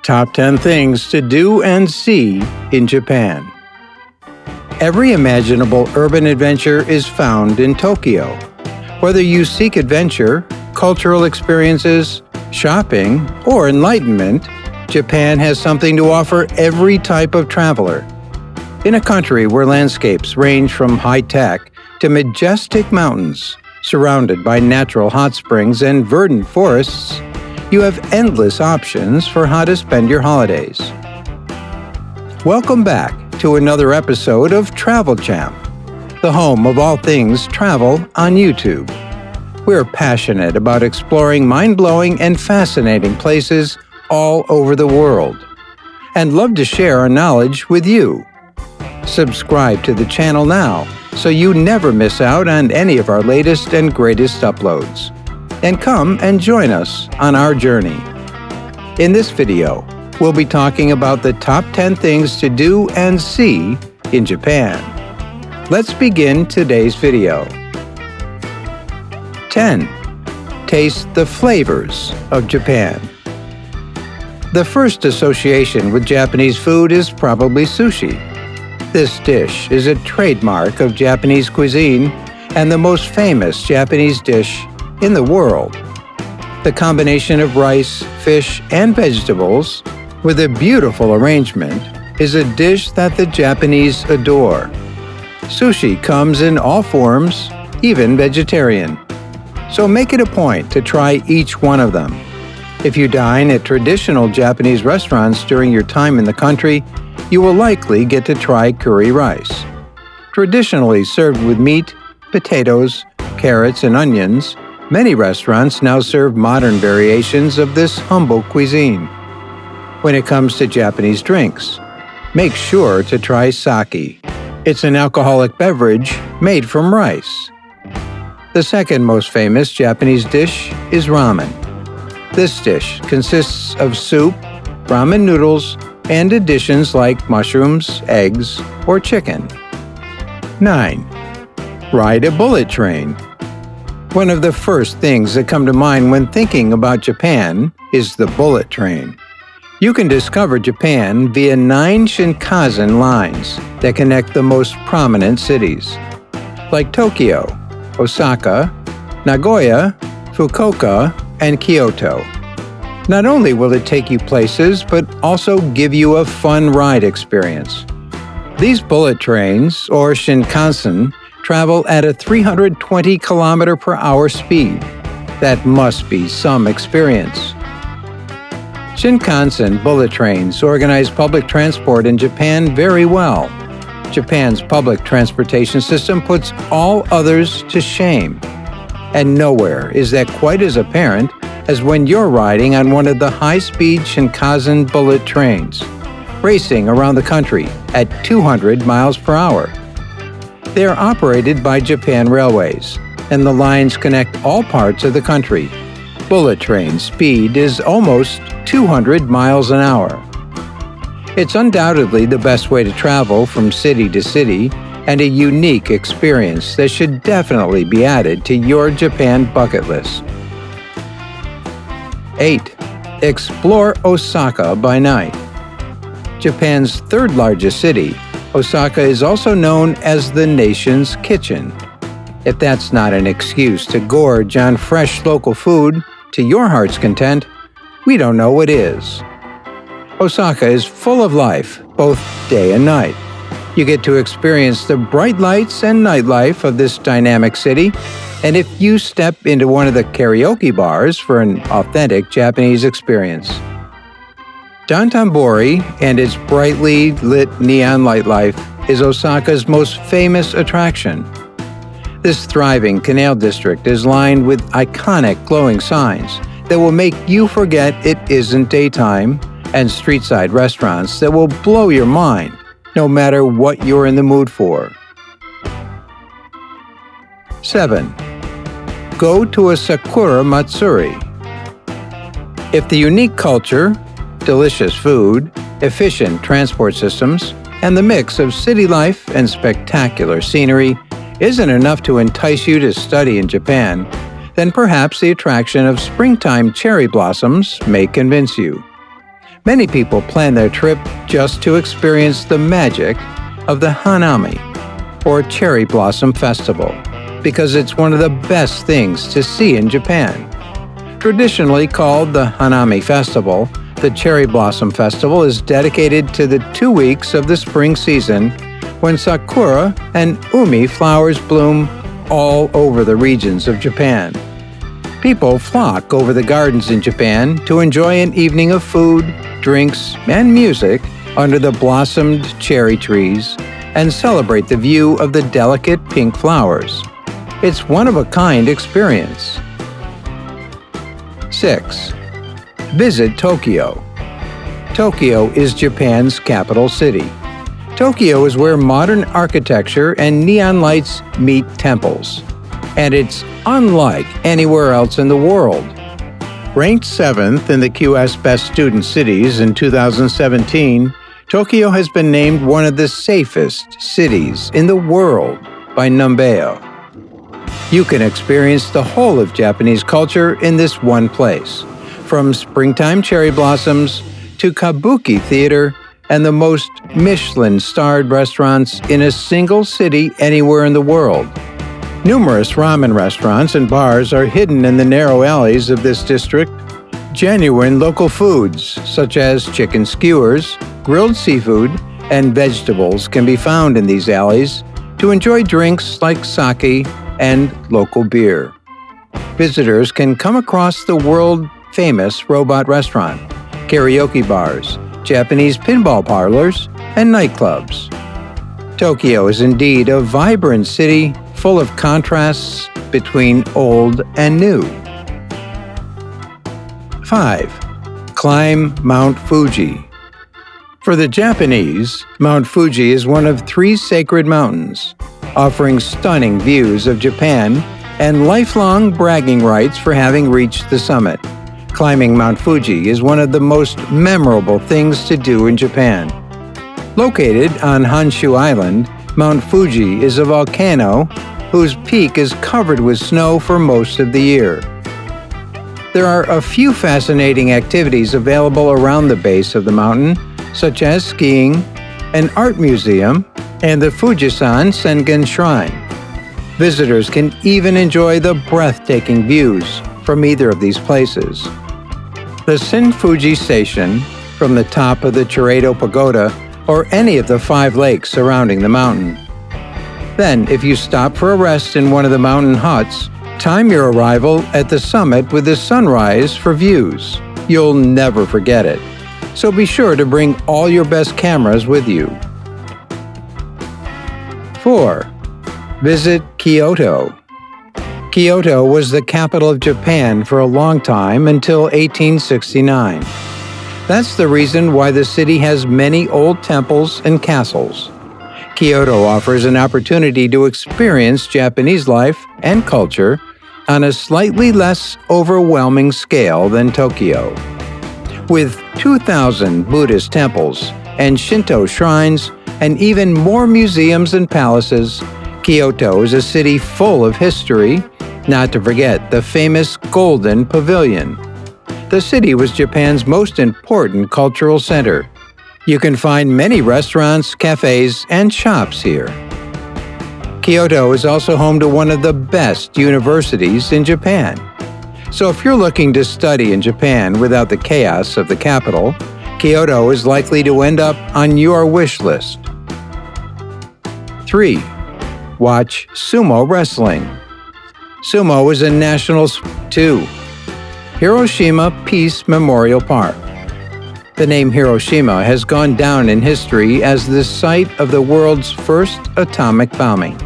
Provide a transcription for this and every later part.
Top 10 Things to Do and See in Japan. Every imaginable urban adventure is found in Tokyo. Whether you seek adventure, cultural experiences, shopping, or enlightenment, Japan has something to offer every type of traveler. In a country where landscapes range from high-tech to majestic mountains, surrounded by natural hot springs and verdant forests, you have endless options for how to spend your holidays. Welcome back to another episode of Travel Champ, the home of all things travel on YouTube. We're passionate about exploring mind-blowing and fascinating places all over the world, and love to share our knowledge with you. Subscribe to the channel now so you never miss out on any of our latest and greatest uploads. And come and join us on our journey. In this video, we'll be talking about the top 10 things to do and see in Japan. Let's begin today's video. 10. Taste the flavors of Japan. The first association with Japanese food is probably sushi. This dish is a trademark of Japanese cuisine and the most famous Japanese dish in the world. The combination of rice, fish, and vegetables with a beautiful arrangement is a dish that the Japanese adore. Sushi comes in all forms, even vegetarian. So make it a point to try each one of them. If you dine at traditional Japanese restaurants during your time in the country, you will likely get to try curry rice. Traditionally served with meat, potatoes, carrots, and onions, many restaurants now serve modern variations of this humble cuisine. When it comes to Japanese drinks, make sure to try sake. It's an alcoholic beverage made from rice. The second most famous Japanese dish is ramen. This dish consists of soup, ramen noodles, and additions like mushrooms, eggs, or chicken. 9. Ride a bullet train. One of the first things that come to mind when thinking about Japan is the bullet train. You can discover Japan via 9 Shinkansen lines that connect the most prominent cities, like Tokyo, Osaka, Nagoya, Fukuoka, and Kyoto. Not only will it take you places, but also give you a fun ride experience. These bullet trains, or Shinkansen, travel at a 320 km/h speed. That must be some experience. Shinkansen bullet trains organize public transport in Japan very well. Japan's public transportation system puts all others to shame. And nowhere is that quite as apparent as when you're riding on one of the high-speed Shinkansen bullet trains, racing around the country at 200 miles per hour. They are operated by Japan Railways, and the lines connect all parts of the country. Bullet train speed is almost 200 miles an hour. It's undoubtedly the best way to travel from city to city, and a unique experience that should definitely be added to your Japan bucket list. 8. Explore Osaka by night. Japan's third largest city, Osaka is also known as the nation's kitchen. If that's not an excuse to gorge on fresh local food to your heart's content, we don't know what is. Osaka is full of life, both day and night. You get to experience the bright lights and nightlife of this dynamic city, and if you step into one of the karaoke bars for an authentic Japanese experience. Dotonbori and its brightly lit neon nightlife is Osaka's most famous attraction. This thriving canal district is lined with iconic glowing signs that will make you forget it isn't daytime, and street-side restaurants that will blow your mind no matter what you're in the mood for. 7. Go to a Sakura Matsuri. If the unique culture, delicious food, efficient transport systems, and the mix of city life and spectacular scenery isn't enough to entice you to study in Japan, then perhaps the attraction of springtime cherry blossoms may convince you. Many people plan their trip just to experience the magic of the Hanami, or Cherry Blossom Festival, because it's one of the best things to see in Japan. Traditionally called the Hanami Festival, the Cherry Blossom Festival is dedicated to the 2 weeks of the spring season when sakura and umi flowers bloom all over the regions of Japan. People flock over the gardens in Japan to enjoy an evening of food, drinks, and music under the blossomed cherry trees and celebrate the view of the delicate pink flowers. It's one-of-a-kind experience. 6. Visit Tokyo. Tokyo is Japan's capital city. Tokyo is where modern architecture and neon lights meet temples, and it's unlike anywhere else in the world. Ranked 7th in the QS Best Student Cities in 2017, Tokyo has been named one of the safest cities in the world by Numbeo. You can experience the whole of Japanese culture in this one place, from springtime cherry blossoms to kabuki theater and the most Michelin-starred restaurants in a single city anywhere in the world. Numerous ramen restaurants and bars are hidden in the narrow alleys of this district. Genuine local foods, such as chicken skewers, grilled seafood, and vegetables can be found in these alleys to enjoy drinks like sake and local beer. Visitors can come across the world-famous robot restaurant, karaoke bars, Japanese pinball parlors, and nightclubs. Tokyo is indeed a vibrant city full of contrasts between old and new. 5. Climb Mount Fuji. For the Japanese, Mount Fuji is one of 3 sacred mountains, offering stunning views of Japan and lifelong bragging rights for having reached the summit. Climbing Mount Fuji is one of the most memorable things to do in Japan. Located on Honshu Island, Mount Fuji is a volcano whose peak is covered with snow for most of the year. There are a few fascinating activities available around the base of the mountain, such as skiing, an art museum, and the Fujisan Sengen Shrine. Visitors can even enjoy the breathtaking views from either of these places. The Senfuji Station, from the top of the Chiredo Pagoda, or any of the 5 lakes surrounding the mountain. Then, if you stop for a rest in one of the mountain huts, time your arrival at the summit with the sunrise for views. You'll never forget it. So be sure to bring all your best cameras with you. 4. Visit Kyoto. Kyoto was the capital of Japan for a long time until 1869. That's the reason why the city has many old temples and castles. Kyoto offers an opportunity to experience Japanese life and culture on a slightly less overwhelming scale than Tokyo. With 2,000 Buddhist temples and Shinto shrines and even more museums and palaces, Kyoto is a city full of history, not to forget the famous Golden Pavilion. The city was Japan's most important cultural center. You can find many restaurants, cafes, and shops here. Kyoto is also home to one of the best universities in Japan. So if you're looking to study in Japan without the chaos of the capital, Kyoto is likely to end up on your wish list. 3. Watch sumo wrestling. Sumo is a national sport too. Hiroshima Peace Memorial Park. The name Hiroshima has gone down in history as the site of the world's first atomic bombing.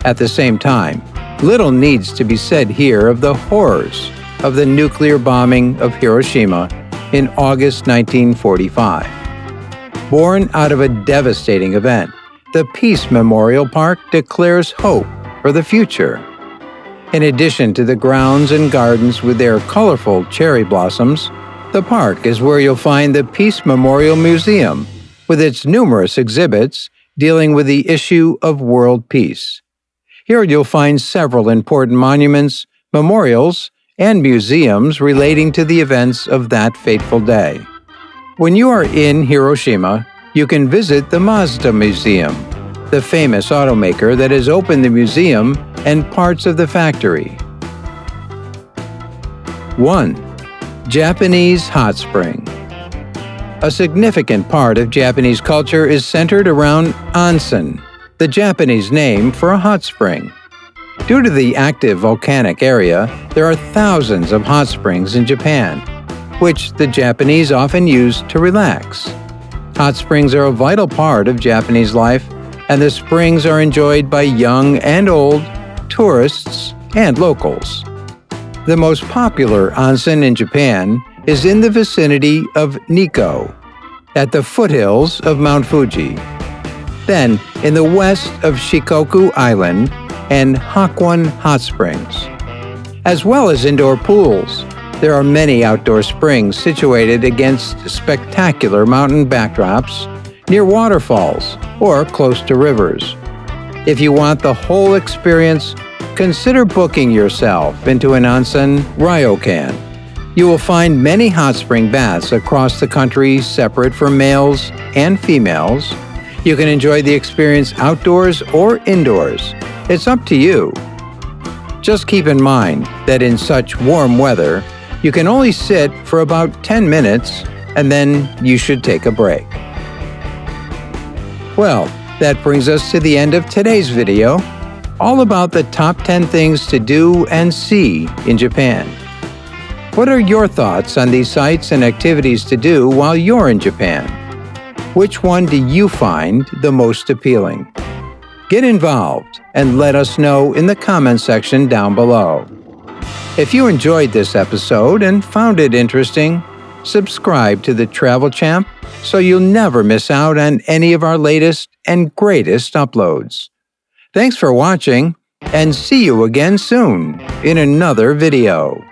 At the same time, little needs to be said here of the horrors of the nuclear bombing of Hiroshima in August 1945. Born out of a devastating event, the Peace Memorial Park declares hope for the future. In addition to the grounds and gardens with their colorful cherry blossoms, the park is where you'll find the Peace Memorial Museum, with its numerous exhibits dealing with the issue of world peace. Here you'll find several important monuments, memorials, and museums relating to the events of that fateful day. When you are in Hiroshima, you can visit the Mazda Museum, the famous automaker that has opened the museum and parts of the factory. 1. Japanese hot spring. A significant part of Japanese culture is centered around onsen, the Japanese name for a hot spring. Due to the active volcanic area, there are thousands of hot springs in Japan, which the Japanese often use to relax. Hot springs are a vital part of Japanese life, and the springs are enjoyed by young and old, tourists, and locals. The most popular onsen in Japan is in the vicinity of Nikko, at the foothills of Mount Fuji. Then, in the west of Shikoku Island and Hakone Hot Springs. As well as indoor pools, there are many outdoor springs situated against spectacular mountain backdrops, near waterfalls, or close to rivers. If you want the whole experience, consider booking yourself into an onsen ryokan. You will find many hot spring baths across the country separate for males and females. You can enjoy the experience outdoors or indoors. It's up to you. Just keep in mind that in such warm weather, you can only sit for about 10 minutes and then you should take a break. Well, that brings us to the end of today's video, all about the top 10 things to do and see in Japan. What are your thoughts on these sites and activities to do while you're in Japan? Which one do you find the most appealing? Get involved and let us know in the comment section down below. If you enjoyed this episode and found it interesting, subscribe to the Travel Champ so you'll never miss out on any of our latest and greatest uploads. Thanks for watching, and see you again soon in another video.